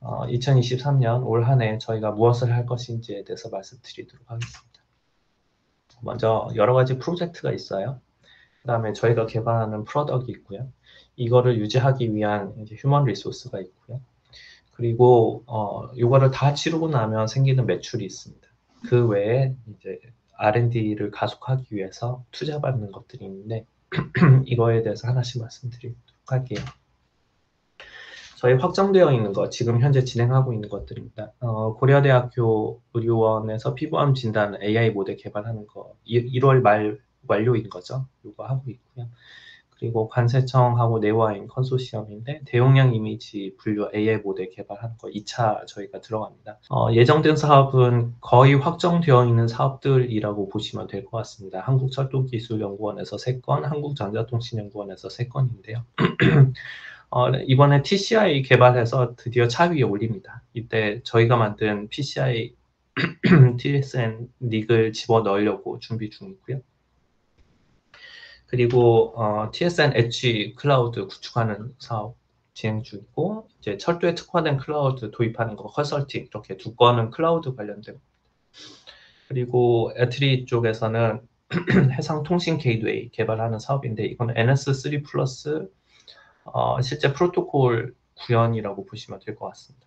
2023년 올 한 해 저희가 무엇을 할 것인지에 대해서 말씀드리도록 하겠습니다. 먼저 여러 가지 프로젝트가 있어요. 그 다음에 저희가 개발하는 프로덕이 있고요. 이거를 유지하기 위한 이제 휴먼 리소스가 있고요. 그리고 이거를 다 치르고 나면 생기는 매출이 있습니다. 그 외에 이제 R&D를 가속하기 위해서 투자받는 것들이 있는데 이거에 대해서 하나씩 말씀드리도록 할게요. 저희 확정되어 있는 것, 지금 현재 진행하고 있는 것들입니다. 고려대학교 의료원에서 피부암 진단 AI 모델 개발하는 거 1월 말 완료인 거죠. 이거 하고 있고요. 그리고 관세청하고 네와인 컨소시엄인데 대용량 이미지 분류 AI 모델 개발하는 거 2차 저희가 들어갑니다. 예정된 사업은 거의 확정되어 있는 사업들이라고 보시면 될 것 같습니다. 한국철도기술연구원에서 3건, 한국전자통신연구원에서 3건인데요. 이번에 TCI 개발해서 드디어 차 위에 올립니다. 이때 저희가 만든 PCI TSN 닉을 집어넣으려고 준비 중이고요. 그리고 TSN 엣지 클라우드 구축하는 사업 진행 중이고, 이제 철도에 특화된 클라우드 도입하는 거 컨설팅 이렇게 2건은 클라우드 관련된. 그리고 애트리 쪽에서는 해상 통신 게이트웨이 개발하는 사업인데 이건 NS3 플러스 실제 프로토콜 구현이라고 보시면 될 것 같습니다.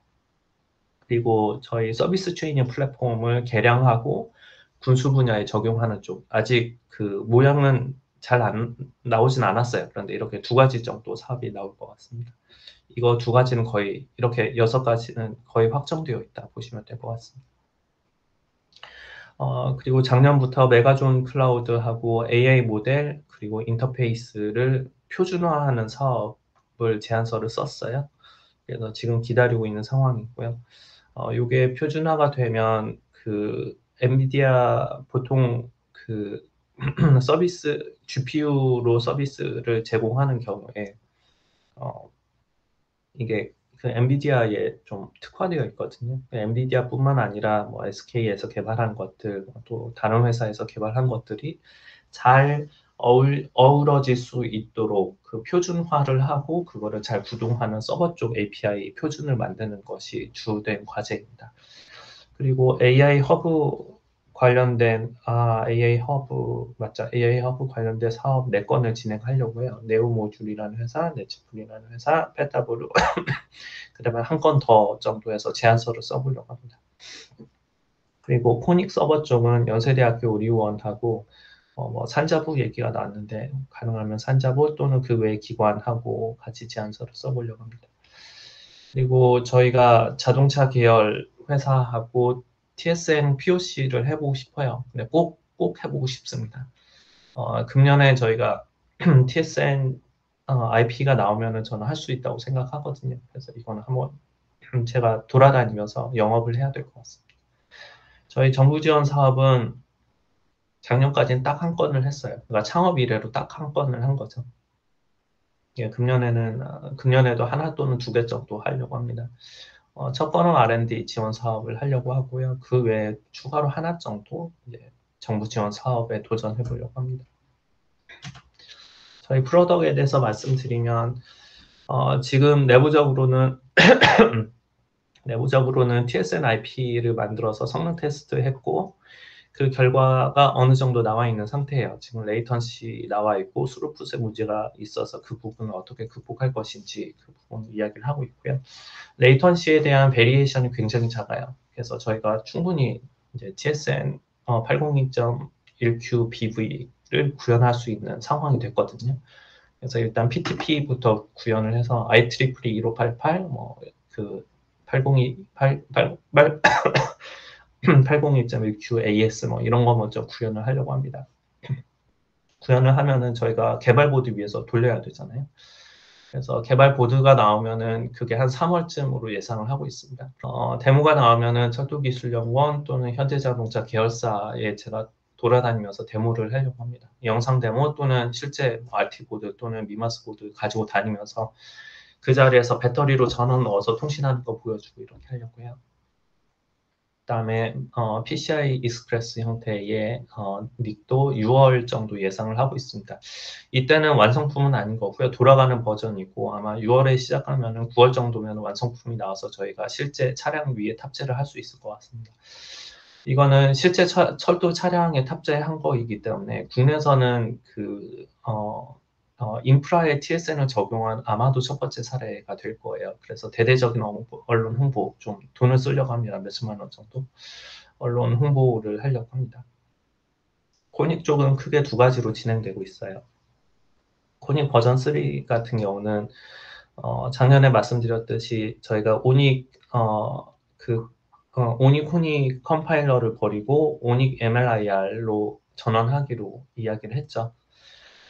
그리고 저희 서비스 트레이닝 플랫폼을 개량하고 군수 분야에 적용하는 쪽, 아직 그 모양은 잘 나오진 않았어요. 그런데 이렇게 2가지 정도 사업이 나올 것 같습니다. 이거 2가지는 거의 이렇게 6가지는 거의 확정되어 있다 보시면 될 것 같습니다. 그리고 작년부터 메가존 클라우드하고 AI 모델 그리고 인터페이스를 표준화하는 사업을 제안서를 썼어요. 그래서 지금 기다리고 있는 상황이고요. 이게 표준화가 되면 그 엔비디아 보통 그 서비스 GPU로 서비스를 제공하는 경우에 이게 그 엔비디아에 좀 특화되어 있거든요. 엔비디아뿐만 아니라 뭐 SK에서 개발한 것들, 또 다른 회사에서 개발한 것들이 잘 어우러질 수 있도록 그 표준화를 하고 그거를 잘 구동하는 서버 쪽 API 표준을 만드는 것이 주된 과제입니다. 그리고 AI 허브 관련된 AI 허브 맞죠? AI 허브 관련된 사업 4건을 진행하려고요. 네오 모듈이라는 회사, 네츠풀이라는 회사, 페타브루 그다음에 한 건 더 정도에서 제안서를 써보려고 합니다. 그리고 코닉 서버 쪽은 연세대학교 의료원하고 뭐 산자부 얘기가 나왔는데 가능하면 산자부 또는 그 외 기관하고 같이 제안서를 써보려고 합니다. 그리고 저희가 자동차 계열 회사하고 TSN POC를 해보고 싶어요. 근데 꼭 해보고 싶습니다. 금년에 저희가 TSN IP가 나오면은 저는 할 수 있다고 생각하거든요. 그래서 이거는 한번 제가 돌아다니면서 영업을 해야 될 것 같습니다. 저희 정부 지원 사업은 작년까지는 딱 1건을 했어요. 그러니까 창업 이래로 딱 1건을 한 거죠. 예, 금년에도 하나 또는 2개 정도 하려고 합니다. 첫 건은 R&D 지원 사업을 하려고 하고요. 그 외에 추가로 하나 정도 이제 정부 지원 사업에 도전해 보려고 합니다. 저희 프로덕트에 대해서 말씀드리면 지금 내부적으로는 TSN IP를 만들어서 성능 테스트 했고 그 결과가 어느 정도 나와 있는 상태예요. 지금 레이턴시 나와 있고 스루풋에 문제가 있어서 그 부분을 어떻게 극복할 것인지 그 부분 이야기를 하고 있고요. 레이턴시에 대한 베리에이션이 굉장히 작아요. 그래서 저희가 충분히 이제 TSN 802.1QBV를 구현할 수 있는 상황이 됐거든요. 그래서 일단 PTP부터 구현을 해서 IEEE 1588 뭐그 802.1QAS 뭐 이런 거 먼저 구현을 하려고 합니다. 구현을 하면은 저희가 개발 보드 위에서 돌려야 되잖아요. 그래서 개발 보드가 나오면은 그게 한 3월쯤으로 예상을 하고 있습니다. 데모가 나오면은 철도기술연구원 또는 현대자동차 계열사에 제가 돌아다니면서 데모를 하려고 합니다. 영상 데모 또는 실제 RT 보드 또는 미마스 보드 가지고 다니면서 그 자리에서 배터리로 전원 넣어서 통신하는 거 보여주고 이렇게 하려고 해요. 그다음에 PCI 익스프레스 형태의 닉도 6월 정도 예상을 하고 있습니다. 이때는 완성품은 아닌 거고요. 돌아가는 버전이고 아마 6월에 시작하면은 9월 정도면 완성품이 나와서 저희가 실제 차량 위에 탑재를 할 수 있을 것 같습니다. 이거는 실제 철도 차량에 탑재한 거이기 때문에 국내에서는 인프라에 TSN을 적용한 아마도 첫 번째 사례가 될 거예요. 그래서 대대적인 언론 홍보, 좀 돈을 쓰려고 합니다. 몇천만 원 정도. 언론 홍보를 하려고 합니다. 코닉 쪽은 크게 두 가지로 진행되고 있어요. 코닉 버전 3 같은 경우는 작년에 말씀드렸듯이 저희가 오닉 코닉 컴파일러를 버리고 오닉 MLIR로 전환하기로 이야기를 했죠.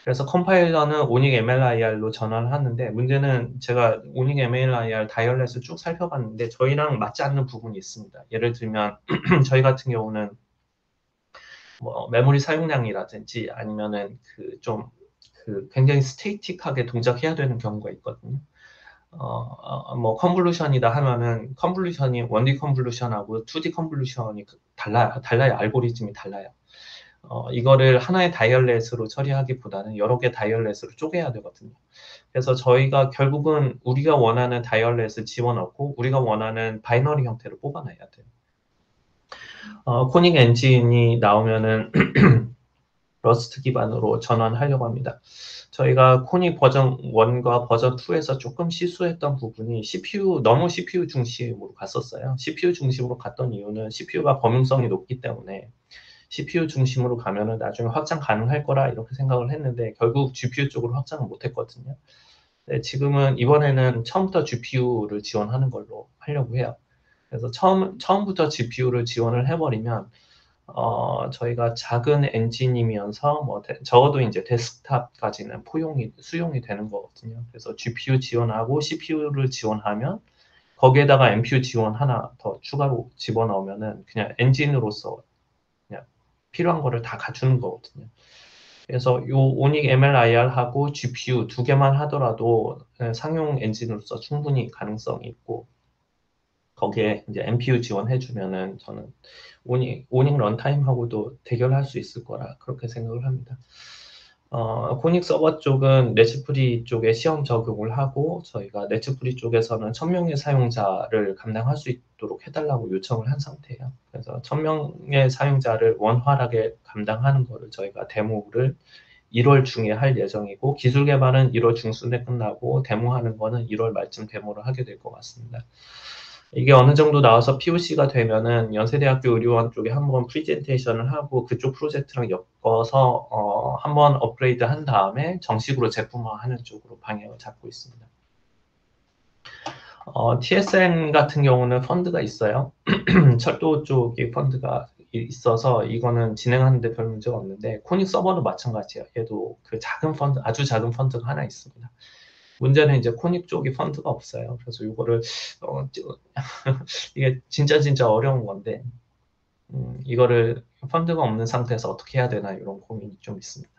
그래서 컴파일러는 오닉 MLIR로 전환을 하는데 문제는 제가 오닉 MLIR 다이얼렛을 쭉 살펴봤는데 저희랑 맞지 않는 부분이 있습니다. 예를 들면 저희 같은 경우는 뭐 메모리 사용량이라든지 아니면은 굉장히 스테이틱하게 동작해야 되는 경우가 있거든요. 뭐 컨볼루션이다 하면은 컨볼루션이 1D 컨볼루션하고 2D 컨볼루션이 달라요. 알고리즘이 달라요. 이거를 하나의 다이얼렛으로 처리하기보다는 여러 개 다이얼렛으로 쪼개야 되거든요. 그래서 저희가 결국은 우리가 원하는 다이얼렛을 집어넣고 우리가 원하는 바이너리 형태를 뽑아내야 돼요. 코닉 엔진이 나오면은 러스트 기반으로 전환하려고 합니다. 저희가 코닉 버전 1과 버전 2에서 조금 실수했던 부분이 너무 CPU 중심으로 갔었어요. CPU 중심으로 갔던 이유는 CPU가 범용성이 높기 때문에 CPU 중심으로 가면은 나중에 확장 가능할 거라 이렇게 생각을 했는데 결국 GPU 쪽으로 확장을 못 했거든요. 네, 이번에는 처음부터 GPU를 지원하는 걸로 하려고 해요. 그래서 처음부터 GPU를 지원을 해버리면 저희가 작은 엔진이면서 적어도 이제 데스크탑까지는 수용이 되는 거거든요. 그래서 GPU 지원하고 CPU를 지원하면 거기에다가 NPU 지원 하나 더 추가로 집어넣으면은 그냥 엔진으로서 그냥 필요한 거를 다 갖추는 거거든요. 그래서 요 오닉 MLIR하고 GPU 두 개만 하더라도 상용 엔진으로서 충분히 가능성이 있고 거기에 이제 NPU 지원해주면은 저는 오닉 런타임하고도 대결할 수 있을 거라 그렇게 생각을 합니다. 코닉 서버 쪽은 레츠프리 쪽에 시험 적용을 하고 저희가 레츠프리 쪽에서는 1000명의 사용자를 감당할 수 있도록 해달라고 요청을 한 상태예요. 그래서 1000명의 사용자를 원활하게 감당하는 거를 저희가 데모를 1월 중에 할 예정이고 기술 개발은 1월 중순에 끝나고 데모하는 거는 1월 말쯤 데모를 하게 될 것 같습니다. 이게 어느 정도 나와서 POC가 되면은 연세대학교 의료원 쪽에 한번 프리젠테이션을 하고 그쪽 프로젝트랑 엮어서 한번 업그레이드 한 다음에 정식으로 제품화하는 쪽으로 방향을 잡고 있습니다. TSN 같은 경우는 펀드가 있어요. 철도 쪽에 펀드가 있어서 이거는 진행하는데 별 문제가 없는데 코닉 서버는 마찬가지예요. 얘도 아주 작은 펀드가 하나 있습니다. 문제는 이제 코닉 쪽이 펀드가 없어요. 그래서 이거를 이게 진짜 어려운 건데 이거를 펀드가 없는 상태에서 어떻게 해야 되나 이런 고민이 좀 있습니다.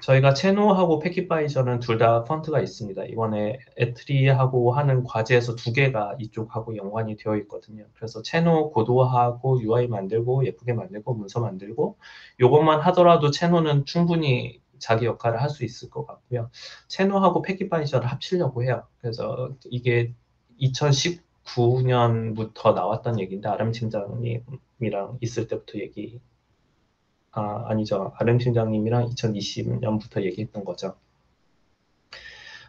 저희가 체노하고 패킷바이저는 둘 다 펀드가 있습니다. 이번에 에트리하고 하는 과제에서 두 개가 이쪽하고 연관이 되어 있거든요. 그래서 체노 고도화하고 UI 만들고 예쁘게 만들고 문서 만들고 이것만 하더라도 체노는 충분히 자기 역할을 할 수 있을 것 같고요. 체노하고 패킷바이저를 합치려고 해요. 그래서 이게 2019년부터 나왔던 얘기인데 RM 팀장님이랑 있을 때부터 아니죠. RM 팀장님이랑 2020년부터 얘기했던 거죠.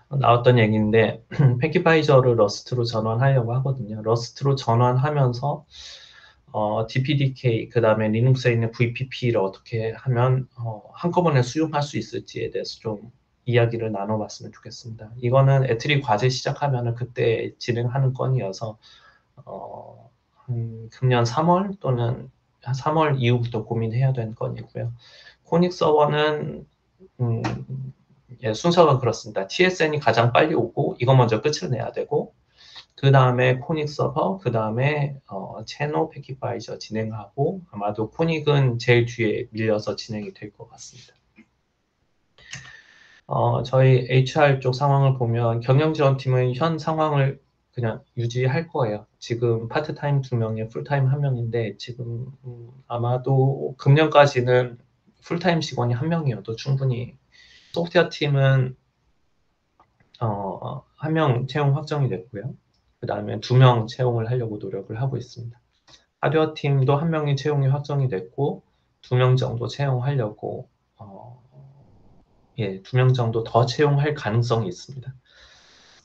나왔던 얘기인데 패킷바이저를 러스트로 전환하려고 하거든요. 러스트로 전환하면서 DPDK 그다음에 리눅스에 있는 VPP를 어떻게 하면 한꺼번에 수용할 수 있을지에 대해서 좀 이야기를 나눠봤으면 좋겠습니다. 이거는 에트리 과제 시작하면은 그때 진행하는 건이어서 금년 3월 또는 3월 이후부터 고민해야 되는 건이고요. 코닉 서버는 순서가 그렇습니다. TSN이 가장 빨리 오고 이거 먼저 끝을 내야 되고 그 다음에 코닉 서버, 그 다음에 채널 패킷바이저 진행하고 아마도 코닉은 제일 뒤에 밀려서 진행이 될 것 같습니다. 저희 HR 쪽 상황을 보면 경영지원팀은 현 상황을 그냥 유지할 거예요. 지금 파트타임 2명에 풀타임 1명인데 지금 아마도 금년까지는 풀타임 직원이 1명이어도 충분히 소프트웨어 팀은 1명 채용 확정이 됐고요. 그 다음에 2명 채용을 하려고 노력을 하고 있습니다. 하드웨어 팀도 1명이 채용이 확정이 됐고 2명 정도 채용하려고 2명 정도 더 채용할 가능성이 있습니다.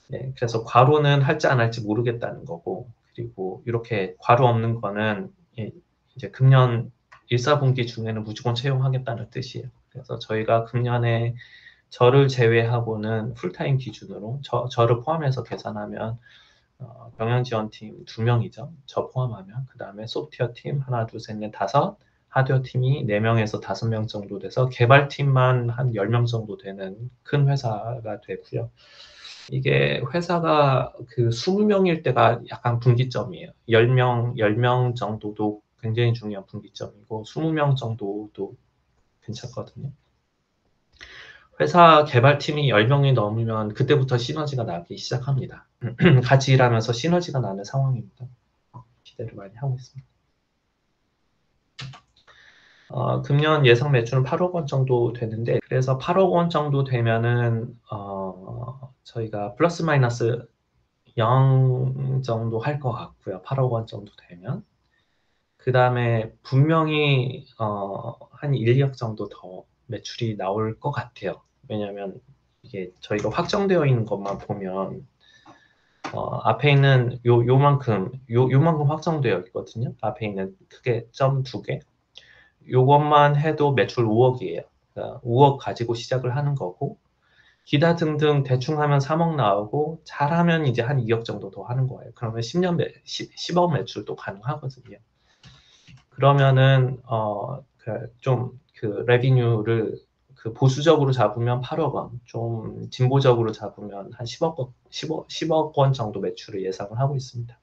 네, 그래서 과로는 할지 안 할지 모르겠다는 거고, 그리고 이렇게 과로 없는 거는 이제 금년 1, 4분기 중에는 무조건 채용하겠다는 뜻이에요. 그래서 저희가 금년에 저를 제외하고는 풀타임 기준으로 저를 포함해서 계산하면 경영지원팀 2명이죠. 저 포함하면 그 다음에 소프트웨어 팀 하나, 둘, 셋, 넷, 다섯, 하드웨어 팀이 4명에서 5명 정도 돼서 개발팀만 한 10명 정도 되는 큰 회사가 되고요. 이게 회사가 그 20명일 때가 약간 분기점이에요. 10명 정도도 굉장히 중요한 분기점이고 20명 정도도 괜찮거든요. 회사 개발팀이 10명이 넘으면 그때부터 시너지가 나기 시작합니다. 같이 일하면서 시너지가 나는 상황입니다. 기대를 많이 하고 있습니다. 금년 예상 매출은 8억 원 정도 되는데 그래서 8억 원 정도 되면은 저희가 플러스 마이너스 0 정도 할 것 같고요. 8억 원 정도 되면 그 다음에 분명히 한 1, 2억 정도 더 매출이 나올 것 같아요. 왜냐하면 이게 저희가 확정되어 있는 것만 보면 앞에 있는 요만큼 확정되어 있거든요. 앞에 있는 크게 점 2개 요것만 해도 매출 5억이에요. 그러니까 5억 가지고 시작을 하는 거고 기타 등등 대충 하면 3억 나오고 잘하면 이제 한 2억 정도 더 하는 거예요. 그러면 10억 매출도 가능하거든요. 그러면은 그 레비뉴를 그 보수적으로 잡으면 8억 원, 좀 진보적으로 잡으면 한 10억 원 정도 매출을 예상을 하고 있습니다.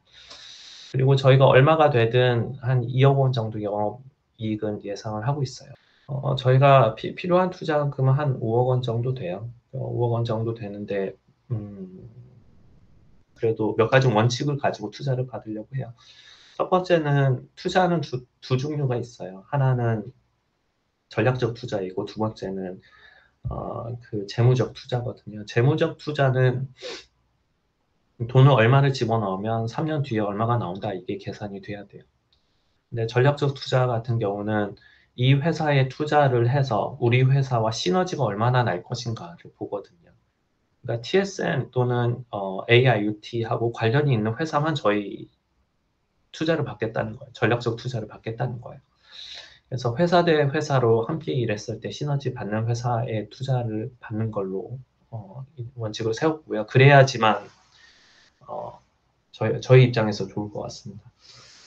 그리고 저희가 얼마가 되든 한 2억 원 정도 영업이익은 예상을 하고 있어요. 저희가 필요한 투자금은 한 5억 원 정도 돼요. 5억 원 정도 되는데 그래도 몇 가지 원칙을 가지고 투자를 받으려고 해요. 첫 번째는 투자는 두 종류가 있어요. 하나는 전략적 투자이고 두 번째는 그 재무적 투자거든요. 재무적 투자는 돈을 얼마를 집어넣으면 3년 뒤에 얼마가 나온다 이게 계산이 돼야 돼요. 근데 전략적 투자 같은 경우는 이 회사에 투자를 해서 우리 회사와 시너지가 얼마나 날 것인가를 보거든요. 그러니까 TSM 또는 AIoT하고 관련이 있는 회사만 저희 투자를 받겠다는 거예요. 전략적 투자를 받겠다는 거예요. 그래서 회사 대 회사로 함께 일했을 때 시너지 받는 회사에 투자를 받는 걸로 원칙을 세웠고요. 그래야지만 저희 입장에서 좋을 것 같습니다.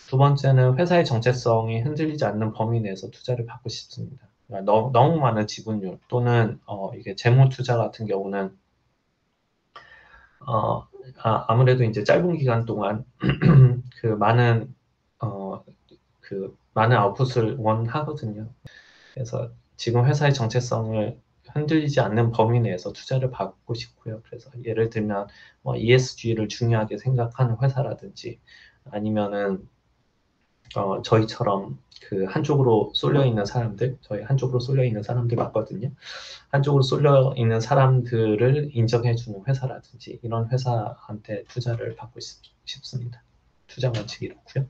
두 번째는 회사의 정체성이 흔들리지 않는 범위 내에서 투자를 받고 싶습니다. 그러니까 너무 많은 지분율 또는 이게 재무 투자 같은 경우는 아무래도 이제 짧은 기간 동안 그 많은 아웃풋을 원하거든요. 그래서 지금 회사의 정체성을 흔들리지 않는 범위 내에서 투자를 받고 싶고요. 그래서 예를 들면 ESG를 중요하게 생각하는 회사라든지 아니면은 저희처럼 그 한쪽으로 쏠려 있는 사람들, 저희 한쪽으로 쏠려 있는 사람들 맞거든요. 한쪽으로 쏠려 있는 사람들을 인정해주는 회사라든지 이런 회사한테 투자를 받고 싶습니다. 투자 원칙이 이렇고요.